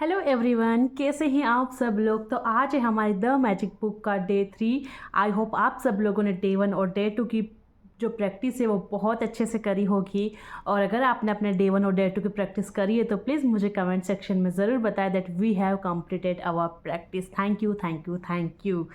Hello everyone, कैसे हैं आप सब लोग। तो आज है हमारी द मैजिक बुक का डे 3। आई होप आप सब लोगों ने डे 1 और डे 2 की जो प्रैक्टिस है वो बहुत अच्छे से करी होगी। और अगर आपने अपने डे 1 और डे 2 की प्रैक्टिस करी है तो प्लीज़ मुझे कमेंट सेक्शन में ज़रूर बताएं that we have completed our practice. Thank you thank you thank you.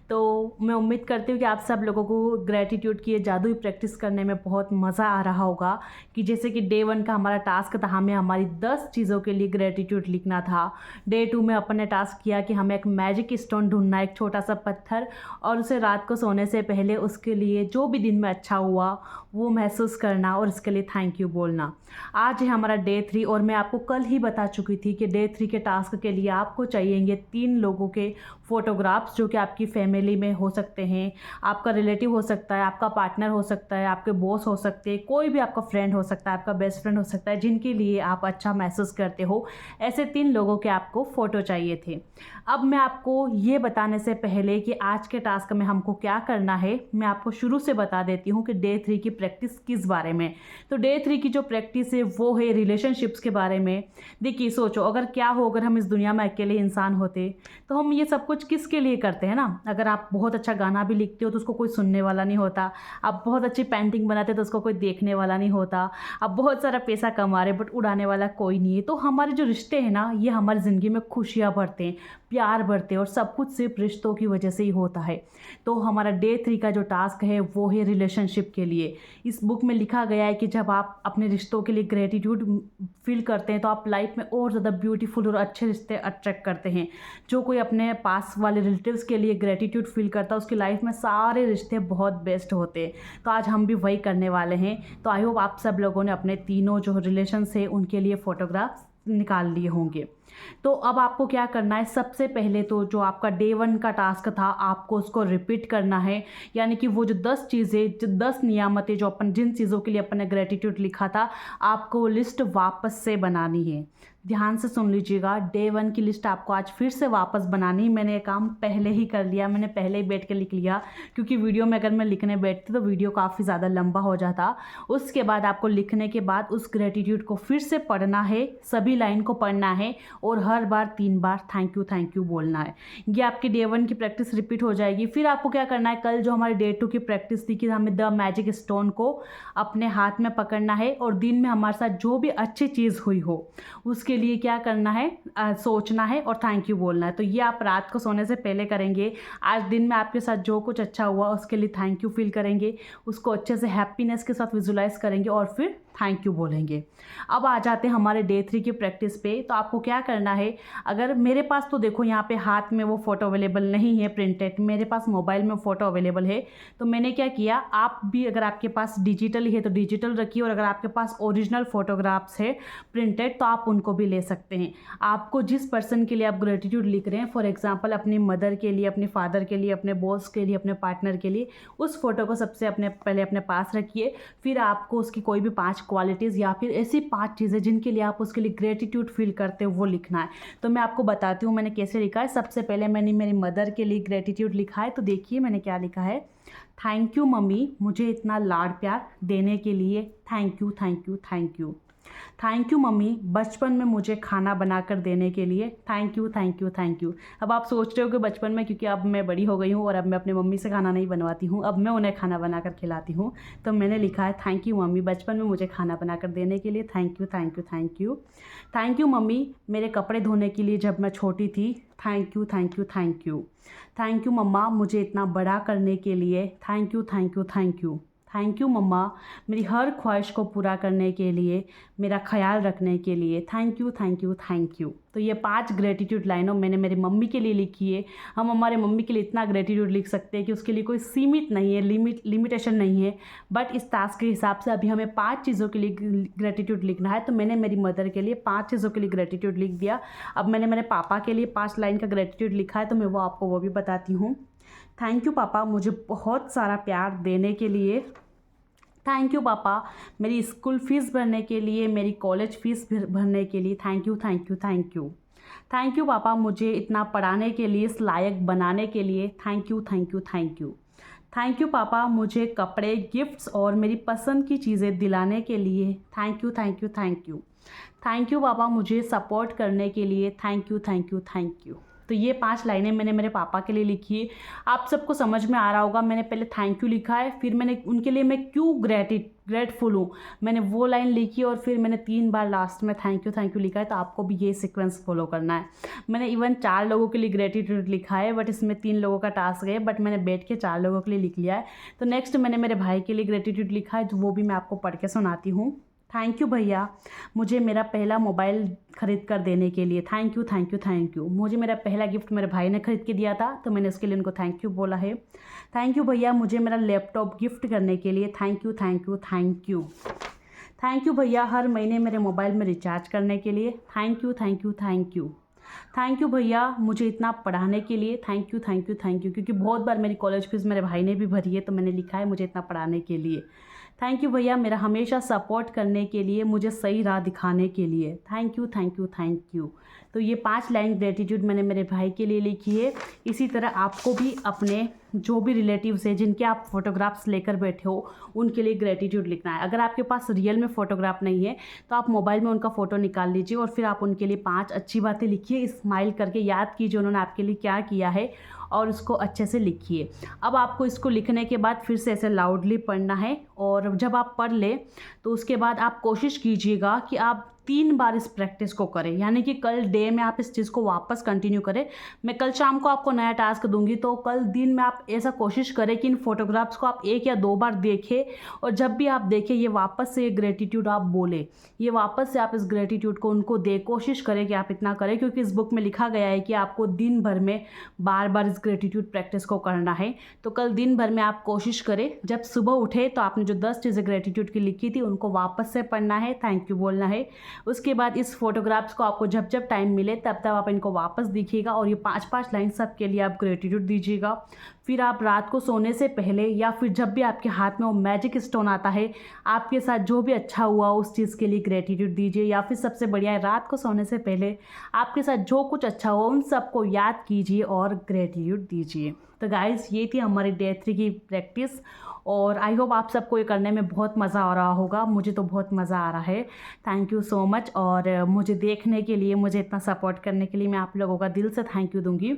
तो मैं उम्मीद करती हूँ कि आप सब लोगों को ग्रेटिट्यूड की ये जादुई प्रैक्टिस करने में बहुत मज़ा आ रहा होगा। कि जैसे कि डे 1 का हमारा टास्क था, हमें हमारी 10 चीज़ों के लिए ग्रेटिट्यूड लिखना था। डे 2 में अपन ने टास्क किया कि हमें एक मैजिक स्टोन ढूंढना, एक छोटा सा पत्थर, और उसे रात को सोने से पहले उसके लिए जो भी दिन में अच्छा हुआ वो महसूस करना और इसके लिए थैंक यू बोलना। आज है हमारा डे 3 और मैं आपको कल ही बता चुकी थी कि डे 3 के टास्क के लिए आपको चाहिएंगे 3 लोगों के फ़ोटोग्राफ्स, जो कि आपकी फैमिली में हो सकते हैं, आपका रिलेटिव हो सकता है, आपका पार्टनर हो सकता है, आपके बॉस हो सकते हैं, कोई भी आपका फ्रेंड हो सकता है, आपका बेस्ट फ्रेंड हो सकता है, जिनके लिए आप अच्छा महसूस करते हो। ऐसे 3 लोगों के आपको फ़ोटो चाहिए थे। अब मैं आपको ये बताने से पहले कि आज के टास्क में हमको क्या करना है, मैं आपको शुरू से बता देती हूँ कि डे 3 की प्रैक्टिस किस बारे में। तो डे 3 की जो प्रैक्टिस है वो है रिलेशनशिप्स के बारे में। देखिए, सोचो अगर क्या हो, अगर हम इस दुनिया में अकेले इंसान होते तो हम ये सब कुछ किसके लिए करते हैं ना। अगर आप बहुत अच्छा गाना भी लिखते हो तो उसको कोई सुनने वाला नहीं होता। आप बहुत अच्छी पेंटिंग बनाते तो उसको कोई देखने वाला नहीं होता। आप बहुत सारा पैसा कमा रहे बट उड़ाने वाला कोई नहीं है। तो हमारे जो रिश्ते हैं ना, ये हमारी ज़िंदगी में खुशियाँ भरते हैं, प्यार भरते हैं, और सब कुछ सिर्फ रिश्तों की वजह से ही होता है। तो हमारा डे 3 का जो टास्क है वो है रिलेशनशिप के लिए। इस बुक में लिखा गया है कि जब आप अपने रिश्तों के लिए ग्रेटिट्यूड फील करते हैं तो आप लाइफ में और ज़्यादा ब्यूटीफुल और अच्छे रिश्ते अट्रैक्ट करते हैं। जो कोई अपने पास वाले रिलेटिव्स के लिए ग्रेटिट्यूड फील करता है उसकी लाइफ में सारे रिश्ते बहुत बेस्ट होते हैं। तो आज हम भी वही करने वाले हैं। तो आई होप आप सब लोगों ने अपने तीनों जो रिलेशंस है उनके लिए फ़ोटोग्राफ्स निकाल लिए होंगे। तो अब आपको क्या करना है, सबसे पहले तो जो आपका डे 1 का टास्क था आपको उसको रिपीट करना है। यानी कि वो जो 10 चीज़ें, जो 10 नियामतें, जो अपन जिन चीज़ों के लिए अपन ने ग्रेटिट्यूड लिखा था, आपको वो लिस्ट वापस से बनानी है। ध्यान से सुन लीजिएगा, डे 1 की लिस्ट आपको आज फिर से वापस बनानी। मैंने ये काम पहले ही कर लिया, मैंने पहले ही बैठ के लिख लिया, क्योंकि वीडियो में अगर मैं लिखने बैठती तो वीडियो काफ़ी ज़्यादा लंबा हो जाता। उसके बाद आपको लिखने के बाद उस ग्रेटिट्यूड को फिर से पढ़ना है, सभी लाइन को पढ़ना है और हर बार 3 बार थैंक यू बोलना है। ये आपकी डे 1 की प्रैक्टिस रिपीट हो जाएगी। फिर आपको क्या करना है, कल जो हमारी डे 2 की प्रैक्टिस थी कि हमें द मैजिक स्टोन को अपने हाथ में पकड़ना है और दिन में हमारे साथ जो भी अच्छी चीज़ हुई हो उसके लिए क्या करना है, सोचना है और थैंक यू बोलना है। तो ये आप रात को सोने से पहले करेंगे। आज दिन में आपके साथ जो कुछ अच्छा हुआ उसके लिए थैंक यू फील करेंगे, उसको अच्छे से हैप्पीनेस के साथ विजुलाइज करेंगे और फिर थैंक यू बोलेंगे। अब आ जाते हैं हमारे डे 3 की प्रैक्टिस पे। तो आपको क्या करना है, अगर मेरे पास तो देखो यहाँ पे हाथ में वो फ़ोटो अवेलेबल नहीं है प्रिंटेड, मेरे पास मोबाइल में फ़ोटो अवेलेबल है। तो मैंने क्या किया, आप भी अगर आपके पास डिजिटल है तो डिजिटल रखिए, और अगर आपके पास ओरिजिनल फ़ोटोग्राफ्स है प्रिंटेड तो आप उनको भी ले सकते हैं। आपको जिस पर्सन के लिए आप ग्रेटिट्यूड लिख रहे हैं, फॉर एग्जांपल अपनी मदर के लिए, अपने फादर के लिए, अपने बॉस के लिए, अपने पार्टनर के लिए, उस फोटो को सबसे पहले अपने पास रखिए। फिर आपको उसकी कोई भी 5 क्वालिटीज़ या फिर ऐसी 5 चीज़ें जिनके लिए आप उसके लिए ग्रेटिट्यूड फील करते हो वो लिखना है। तो मैं आपको बताती हूँ मैंने कैसे लिखा है। सबसे पहले मैंने मेरी मदर के लिए ग्रेटिट्यूड लिखा है। तो देखिए मैंने क्या लिखा है, थैंक यू मम्मी मुझे इतना लाड प्यार देने के लिए, thank you thank you thank you. Thank you mummy बचपन में मुझे खाना बनाकर देने के लिए, thank you thank you thank you. अब आप सोच रहे हो कि बचपन में, क्योंकि अब मैं बड़ी हो गई हूँ और अब मैं अपनी मम्मी से खाना नहीं बनवाती हूँ, अब मैं उन्हें खाना बनाकर खिलाती हूँ। तो मैंने लिखा है थैंक यू मम्मी बचपन में मुझे खाना बनाकर देने के लिए, thank you thank you thank you. Thank you mummy मेरे कपड़े धोने के लिए जब मैं छोटी थी, thank you thank you thank you. Thank you मम्मा मुझे इतना बड़ा करने के लिए, thank you thank you thank you. Thank you मम्मा मेरी हर ख्वाहिश को पूरा करने के लिए, मेरा ख्याल रखने के लिए, thank you thank you thank you. तो ये 5 ग्रेटिट्यूड लाइनों मैंने मेरी मम्मी के लिए लिखी है। हम हमारे मम्मी के लिए इतना ग्रेटिट्यूड लिख सकते हैं कि उसके लिए कोई सीमित नहीं है, लिमिटेशन नहीं है। बट इस टास्क के हिसाब से अभी हमें 5 चीज़ों के लिए ग्रेटिट्यूड लिखना है। तो मैंने मेरी मदर के लिए 5 चीज़ों के लिए ग्रेटिट्यूड लिख दिया। अब मैंने मेरे पापा के लिए 5 लाइन का ग्रेटिट्यूड लिखा है, तो मैं वो आपको वो भी बताती हूँ। थैंक यू पापा मुझे बहुत सारा प्यार देने के लिए, थैंक यू पापा मेरी स्कूल फ़ीस भरने के लिए, मेरी कॉलेज फ़ीस भरने के लिए, thank you thank you thank you. Thank you पापा मुझे इतना पढ़ाने के लिए, इस लायक बनाने के लिए, thank you thank you thank you. Thank you पापा मुझे कपड़े, गिफ्ट्स और मेरी पसंद की चीज़ें दिलाने के लिए, thank you thank you thank you. Thank you पापा मुझे सपोर्ट करने के लिए, thank you thank you thank you. तो ये 5 लाइनें मैंने मेरे पापा के लिए लिखी है। आप सबको समझ में आ रहा होगा, मैंने पहले थैंक यू लिखा है, फिर मैंने उनके लिए मैं क्यों ग्रेटफुल हूँ मैंने वो लाइन लिखी, और फिर मैंने 3 बार लास्ट में थैंक यू लिखा है। तो आपको भी ये सीक्वेंस फॉलो करना है। मैंने इवन 4 लोगों के लिए ग्रेटिट्यूड लिखा है, बट इसमें 3 लोगों का टास्क है, बट मैंने बैठ के 4 लोगों के लिए लिख लिया है। तो नेक्स्ट मैंने मेरे भाई के लिए ग्रेटिट्यूड लिखा है, तो वो भी मैं आपको पढ़ के सुनाती हूँ। थैंक यू भैया मुझे मेरा पहला मोबाइल ख़रीद कर देने के लिए, thank you thank you thank you. मुझे मेरा पहला गिफ्ट मेरे भाई ने ख़रीद के दिया था, तो मैंने उसके लिए उनको थैंक यू बोला है। थैंक यू भैया मुझे मेरा लैपटॉप गिफ्ट करने के लिए, thank you thank you thank you. Thank you भैया हर महीने मेरे मोबाइल में रिचार्ज करने के लिए, thank you thank you thank you. Thank you भैया मुझे इतना पढ़ाने के लिए, thank you thank you thank you. क्योंकि बहुत बार मेरी कॉलेज फीस मेरे भाई ने भी भरी है, तो मैंने लिखा है मुझे इतना पढ़ाने के लिए। थैंक यू भैया मेरा हमेशा सपोर्ट करने के लिए, मुझे सही राह दिखाने के लिए, thank you thank you thank you. तो ये 5 लाइन ग्रेटिट्यूड मैंने मेरे भाई के लिए लिखी है। इसी तरह आपको भी अपने जो भी रिलेटिव्स हैं जिनके आप फोटोग्राफ्स लेकर बैठे हो, उनके लिए ग्रेटिट्यूड लिखना है। अगर आपके पास रियल में फ़ोटोग्राफ नहीं है तो आप मोबाइल में उनका फ़ोटो निकाल लीजिए, और फिर आप उनके लिए 5 अच्छी बातें लिखिए, स्माइल करके याद कीजिए उन्होंने आपके लिए क्या किया है, और उसको अच्छे से लिखिए। अब आपको इसको लिखने के बाद फिर से ऐसे लाउडली पढ़ना है, और जब आप पढ़ लें तो उसके बाद आप कोशिश कीजिएगा कि आप 3 बार इस प्रैक्टिस को करें, यानी कि कल डे में आप इस चीज़ को वापस कंटिन्यू करें। मैं कल शाम को आपको नया टास्क दूंगी, तो कल दिन में आप ऐसा कोशिश करें कि इन फोटोग्राफ्स को आप 1 या 2 बार देखें, और जब भी आप देखें ये वापस से ग्रेटिट्यूड आप बोलें, ये वापस से आप इस ग्रेटिट्यूड को उनको दे। कोशिश करें कि आप इतना करें, क्योंकि इस बुक में लिखा गया है कि आपको दिन भर में बार बार इस ग्रेटिट्यूड प्रैक्टिस को करना है। तो कल दिन भर में आप कोशिश करें, जब सुबह उठे तो आपने जो 10 चीज़ें ग्रेटिट्यूड की लिखी थी उनको वापस से पढ़ना है, थैंक यू बोलना है। उसके बाद इस फोटोग्राफ्स को आपको जब जब टाइम मिले तब तब आप इनको वापस दिखिएगा, और ये 5-5 लाइन सब के लिए आप ग्रेटिट्यूड दीजिएगा। फिर आप रात को सोने से पहले, या फिर जब भी आपके हाथ में वो मैजिक स्टोन आता है, आपके साथ जो भी अच्छा हुआ उस चीज़ के लिए ग्रेटिट्यूड दीजिए। या फिर सबसे बढ़िया है, रात को सोने से पहले आपके साथ जो कुछ अच्छा हुआ उन सबको याद कीजिए और ग्रेटिट्यूड दीजिए। तो गाइज़ ये थी हमारी डे 3 की प्रैक्टिस, और आई होप आप सबको ये करने में बहुत मज़ा आ रहा होगा। मुझे तो बहुत मज़ा आ रहा है। थैंक यू सो मच, और मुझे देखने के लिए, मुझे इतना सपोर्ट करने के लिए मैं आप लोगों का दिल से थैंक यू दूंगी।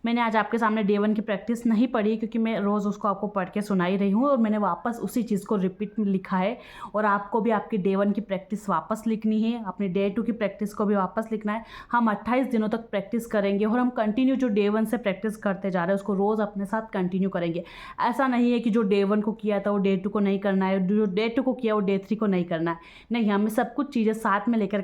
मैंने आज आपके सामने डे 1 की प्रैक्टिस नहीं पढ़ी, क्योंकि मैं रोज़ उसको आपको पढ़ के सुनाई रही हूँ, और मैंने वापस उसी चीज़ को रिपीट में लिखा है। और आपको भी आपकी डे 1 की प्रैक्टिस वापस लिखनी है, अपने डे 2 की प्रैक्टिस को भी वापस लिखना है। हम 28 दिनों तक प्रैक्टिस करेंगे, और हम कंटिन्यू जो डे 1 से प्रैक्टिस करते जा रहे हैं उसको रोज़ अपने साथ कंटिन्यू करेंगे। ऐसा नहीं है कि जो डे 1 को किया था वो डे 2 को नहीं करना है, जो डे 2 को किया वो डे 3 को नहीं करना है। नहीं, हमें सब कुछ चीज़ें साथ में लेकर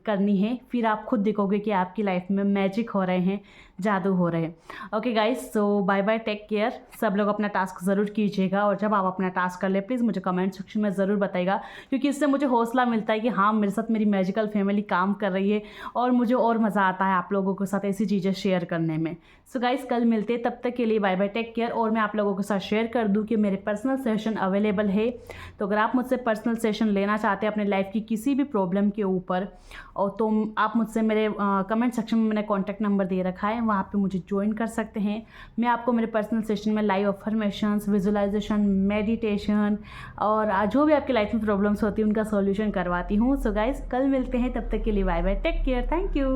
करनी है। फिर आप खुद देखोगे कि आपकी लाइफ में मैजिक हो रहे हैं, जादू हो रहे हैं। ओके गाइस, सो बाय बाय, टेक केयर। सब लोग अपना टास्क ज़रूर कीजिएगा, और जब आप अपना टास्क कर ले प्लीज़ मुझे कमेंट सेक्शन में ज़रूर बताइएगा, क्योंकि इससे मुझे हौसला मिलता है कि हाँ, मेरे साथ मेरी मैजिकल फैमिली काम कर रही है, और मुझे और मज़ा आता है आप लोगों के साथ ऐसी चीज़ें शेयर करने में। सो गाइस, कल मिलते हैं, तब तक के लिए बाय बाय, टेक केयर। और मैं आप लोगों के साथ शेयर कर दूँ कि मेरे पर्सनल सेशन अवेलेबल है, तो अगर आप मुझसे पर्सनल सेशन लेना चाहते हैं अपने लाइफ की किसी भी प्रॉब्लम के ऊपर, और तो आप मुझसे मेरे कमेंट सेक्शन में मैंने कॉन्टैक्ट नंबर दे रखा है, वहाँ पे मुझे ज्वाइन कर सकते हैं। मैं आपको मेरे पर्सनल सेशन में लाइव अफर्मेशंस, विजुअलाइजेशन, मेडिटेशन, और जो भी आपकी लाइफ में प्रॉब्लम्स होती हैं उनका सॉल्यूशन करवाती हूँ। सो गाइस, कल मिलते हैं, तब तक के लिए bye bye, take care, thank you.